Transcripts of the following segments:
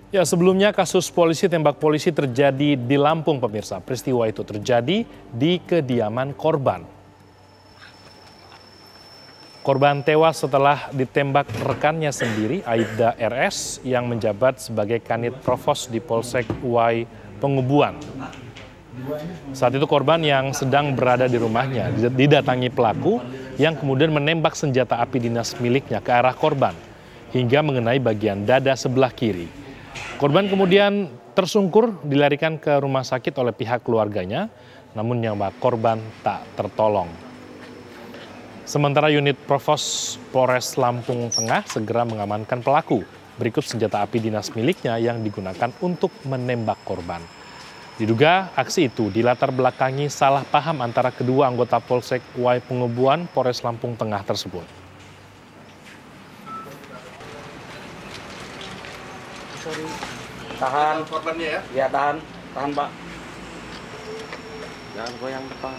Ya, sebelumnya kasus polisi tembak polisi terjadi di Lampung, pemirsa. Peristiwa itu terjadi di kediaman korban. Korban tewas setelah ditembak rekannya sendiri, Aibda RS, yang menjabat sebagai Kanit Provos di Polsek Uwai Pengubuan. Saat itu korban yang sedang berada di rumahnya didatangi pelaku yang kemudian menembak senjata api dinas miliknya ke arah korban hingga mengenai bagian dada sebelah kiri. Korban kemudian tersungkur dilarikan ke rumah sakit oleh pihak keluarganya, namun nyawa korban tak tertolong. Sementara unit Provos Polres Lampung Tengah segera mengamankan pelaku. Berikut senjata api dinas miliknya yang digunakan untuk menembak korban. Diduga aksi itu dilatar belakangi salah paham antara kedua anggota Polsek Uwai Pengubuan Polres Lampung Tengah tersebut. Tahan korbannya ya? Ya, tahan Pak. Jangan goyang depan.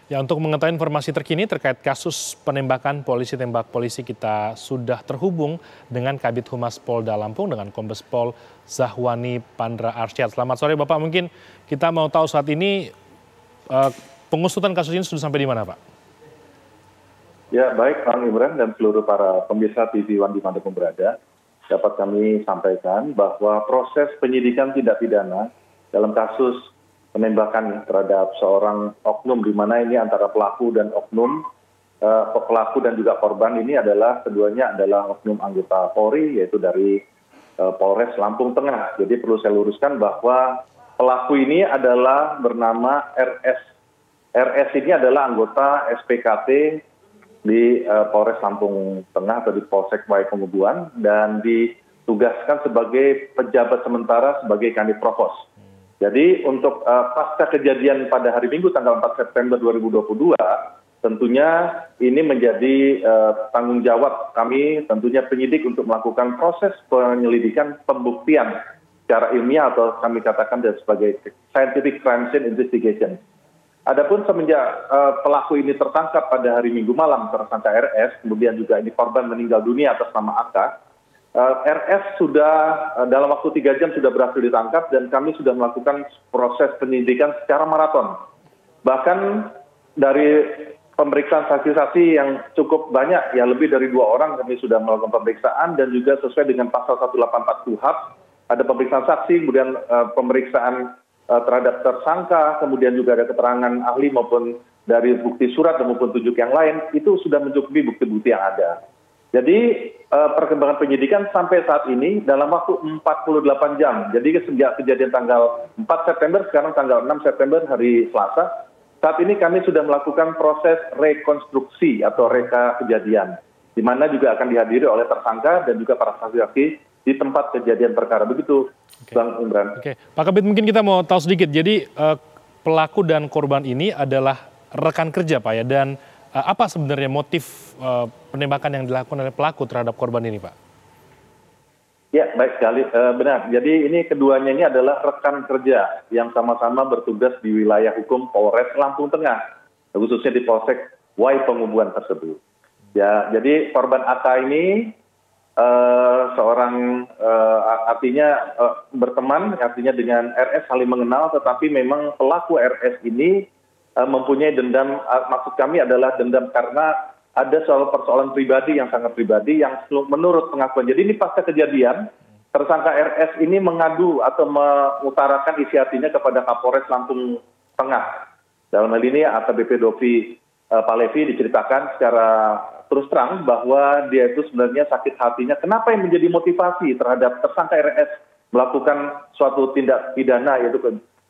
Ya, untuk mengetahui informasi terkini terkait kasus penembakan polisi tembak polisi, kita sudah terhubung dengan Kabid Humas Polda Lampung dengan Kombes Pol Zahwani Pandra Arsyad. Selamat sore Bapak, mungkin kita mau tahu saat ini pengusutan kasus ini sudah sampai di mana Pak? Ya, baik Bang Imran dan seluruh para pemirsa TV One dimanapun berada, dapat kami sampaikan bahwa proses penyidikan tindak pidana dalam kasus penembakan terhadap seorang oknum, di mana ini antara pelaku dan oknum, pelaku dan juga korban ini adalah keduanya adalah oknum anggota Polri, yaitu dari Polres Lampung Tengah. Jadi perlu saya luruskan bahwa pelaku ini adalah bernama RS. RS ini adalah anggota SPKT di Polres Lampung Tengah atau di Polsek Uwai Pengubuan dan ditugaskan sebagai pejabat sementara sebagai Kanit Provos. Jadi untuk pasca kejadian pada hari Minggu tanggal 4 September 2022, tentunya ini menjadi tanggung jawab kami, tentunya penyidik untuk melakukan proses penyelidikan pembuktian secara ilmiah atau kami katakan sebagai scientific crime scene investigation. Adapun semenjak pelaku ini tertangkap pada hari Minggu malam, tersangka RS, kemudian juga ini korban meninggal dunia atas nama AK, RS sudah dalam waktu 3 jam sudah berhasil ditangkap dan kami sudah melakukan proses penyidikan secara maraton. Bahkan dari pemeriksaan saksi-saksi yang cukup banyak, ya lebih dari 2 orang kami sudah melakukan pemeriksaan dan juga sesuai dengan pasal 184 KUHP, ada pemeriksaan saksi, kemudian pemeriksaan terhadap tersangka, kemudian juga ada keterangan ahli maupun dari bukti surat maupun tunjuk yang lain, itu sudah mencukupi bukti-bukti yang ada. Jadi perkembangan penyidikan sampai saat ini dalam waktu 48 jam. Jadi sejak kejadian tanggal 4 September, sekarang tanggal 6 September hari Selasa, saat ini kami sudah melakukan proses rekonstruksi atau reka kejadian, di mana juga akan dihadiri oleh tersangka dan juga para saksi-saksi di tempat kejadian perkara. Begitu, Bang Imran. Oke, Pak Kabid, mungkin kita mau tahu sedikit. Jadi pelaku dan korban ini adalah rekan kerja Pak ya, dan apa sebenarnya motif penembakan yang dilakukan oleh pelaku terhadap korban ini Pak? Ya, baik sekali, benar. Jadi ini keduanya ini adalah rekan kerja yang sama-sama bertugas di wilayah hukum Polres Lampung Tengah, khususnya di Polsek Uwai Pengubuan tersebut. Ya, jadi korban AK ini seorang artinya berteman, artinya dengan RS saling mengenal, tetapi memang pelaku RS ini mempunyai dendam, maksud kami adalah dendam karena ada soal persoalan pribadi yang sangat pribadi yang menurut pengakuan. Jadi ini pasca kejadian, tersangka RS ini mengadu atau mengutarakan isi hatinya kepada Kapolres Lampung Tengah. Dalam hal ini AKBP Dovi Palevi diceritakan secara terus terang bahwa dia itu sebenarnya sakit hatinya. Kenapa yang menjadi motivasi terhadap tersangka RS melakukan suatu tindak pidana, yaitu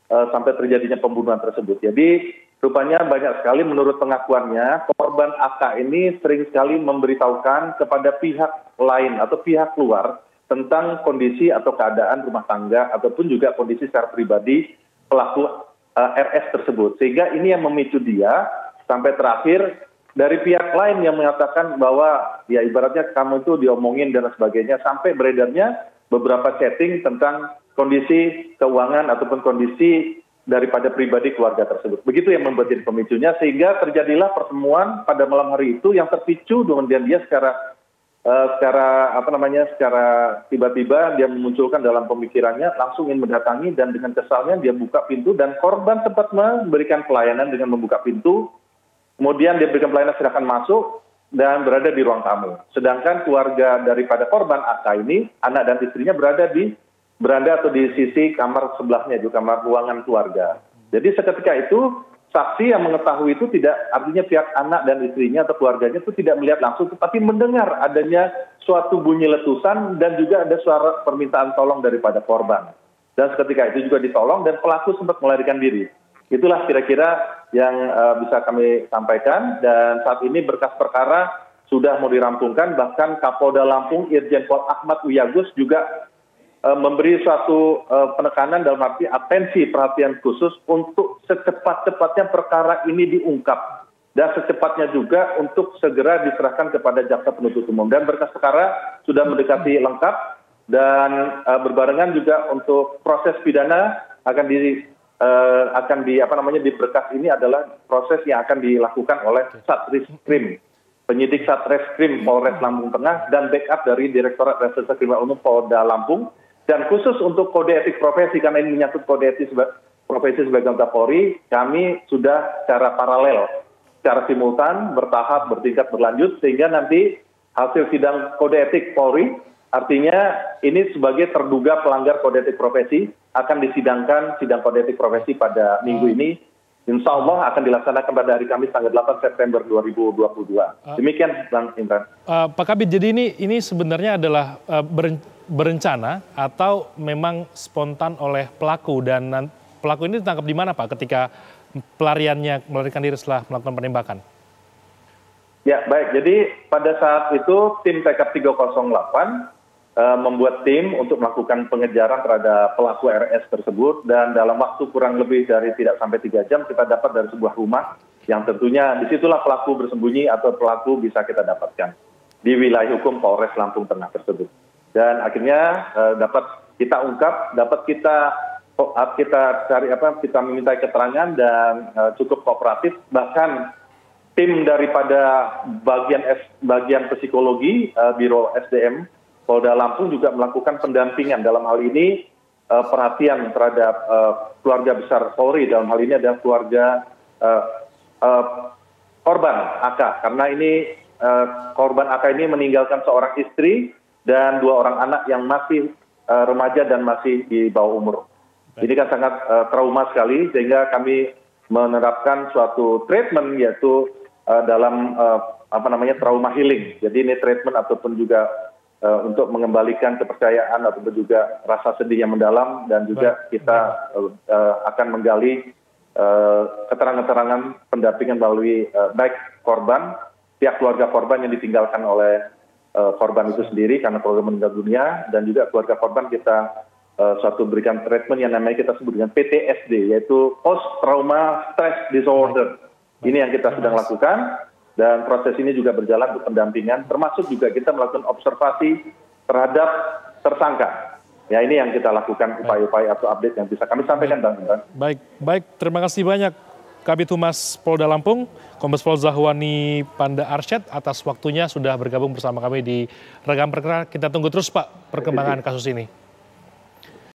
sampai terjadinya pembunuhan tersebut. Jadi rupanya banyak sekali menurut pengakuannya korban AK ini sering sekali memberitahukan kepada pihak lain atau pihak luar tentang kondisi atau keadaan rumah tangga ataupun juga kondisi secara pribadi pelaku RS tersebut. Sehingga ini yang memicu dia sampai terakhir dari pihak lain yang mengatakan bahwa ya ibaratnya kamu itu diomongin dan sebagainya, sampai beredarnya beberapa chatting tentang kondisi keuangan ataupun kondisi daripada pribadi keluarga tersebut. Begitu yang membuat jadi pemicunya, sehingga terjadilah pertemuan pada malam hari itu yang terpicu kemudian dia secara secara tiba-tiba dia memunculkan dalam pemikirannya, langsung ingin mendatangi dan dengan kesalnya dia buka pintu dan korban sempat memberikan pelayanan dengan membuka pintu. Kemudian dia berikan pelayanan silakan masuk dan berada di ruang tamu. Sedangkan keluarga daripada korban AK ini, anak dan istrinya berada di beranda atau di sisi kamar sebelahnya, itu kamar ruangan keluarga. Jadi seketika itu saksi yang mengetahui itu tidak, artinya pihak anak dan istrinya atau keluarganya itu tidak melihat langsung, tetapi mendengar adanya suatu bunyi letusan dan juga ada suara permintaan tolong daripada korban. Dan seketika itu juga ditolong dan pelaku sempat melarikan diri. Itulah kira-kira yang bisa kami sampaikan, dan saat ini berkas perkara sudah mau dirampungkan, bahkan Kapolda Lampung Irjen Pol Ahmad Wiyagus juga memberi suatu penekanan dalam arti atensi perhatian khusus untuk secepat-cepatnya perkara ini diungkap dan secepatnya juga untuk segera diserahkan kepada jaksa penuntut umum. Dan berkas perkara sudah mendekati lengkap dan berbarengan juga untuk proses pidana di berkas ini adalah proses yang akan dilakukan oleh Satreskrim, penyidik Satreskrim Polres Lampung Tengah dan backup dari Direktorat Reserse Kriminal Umum Polda Lampung. Dan khusus untuk kode etik profesi, karena ini menyangkut kode etik profesi sebagai anggota Polri, kami sudah secara paralel, secara simultan, bertahap, bertingkat, berlanjut, sehingga nanti hasil sidang kode etik Polri, artinya ini sebagai terduga pelanggar kode etik profesi, akan disidangkan sidang kode etik profesi pada minggu ini. Insya Allah akan dilaksanakan pada hari Kamis tanggal 8 September 2022. Demikian, Bang Imran. Pak Kabit, jadi ini sebenarnya adalah berencana atau memang spontan oleh pelaku, dan pelaku ini ditangkap di mana Pak ketika melarikan diri setelah melakukan penembakan? Ya baik, jadi pada saat itu tim TK 308 membuat tim untuk melakukan pengejaran terhadap pelaku RS tersebut, dan dalam waktu kurang lebih dari tidak sampai 3 jam kita dapat dari sebuah rumah yang tentunya disitulah pelaku bersembunyi atau pelaku bisa kita dapatkan di wilayah hukum Polres Lampung Tengah tersebut. Dan akhirnya dapat kita ungkap, dapat kita cari kita meminta keterangan dan cukup kooperatif. Bahkan tim daripada bagian psikologi Biro SDM Polda Lampung juga melakukan pendampingan dalam hal ini, perhatian terhadap keluarga besar Polri, dalam hal ini adalah keluarga korban AK, karena ini korban AK ini meninggalkan seorang istri dan 2 orang anak yang masih remaja dan masih di bawah umur. Ini kan sangat trauma sekali, sehingga kami menerapkan suatu treatment, yaitu dalam trauma healing. Jadi ini treatment ataupun juga untuk mengembalikan kepercayaan ataupun juga rasa sedih yang mendalam, dan juga kita akan menggali keterangan-keterangan pendampingan melalui baik korban, pihak keluarga korban yang ditinggalkan oleh korban itu sendiri karena keluarga meninggal dunia, dan juga keluarga korban kita suatu berikan treatment yang namanya kita sebut dengan PTSD, yaitu Post Trauma Stress Disorder. Ini yang kita sedang lakukan, dan proses ini juga berjalan untuk pendampingan, termasuk juga kita melakukan observasi terhadap tersangka. Ya, ini yang kita lakukan upaya-upaya atau update yang bisa kami sampaikan, Bang Imran. Baik, terima kasih banyak Kabid Humas Polda Lampung, Kombes Pol Zahwani Panda Arsyad, atas waktunya sudah bergabung bersama kami di Rekam Perkara. Kita tunggu terus Pak perkembangan kasus ini.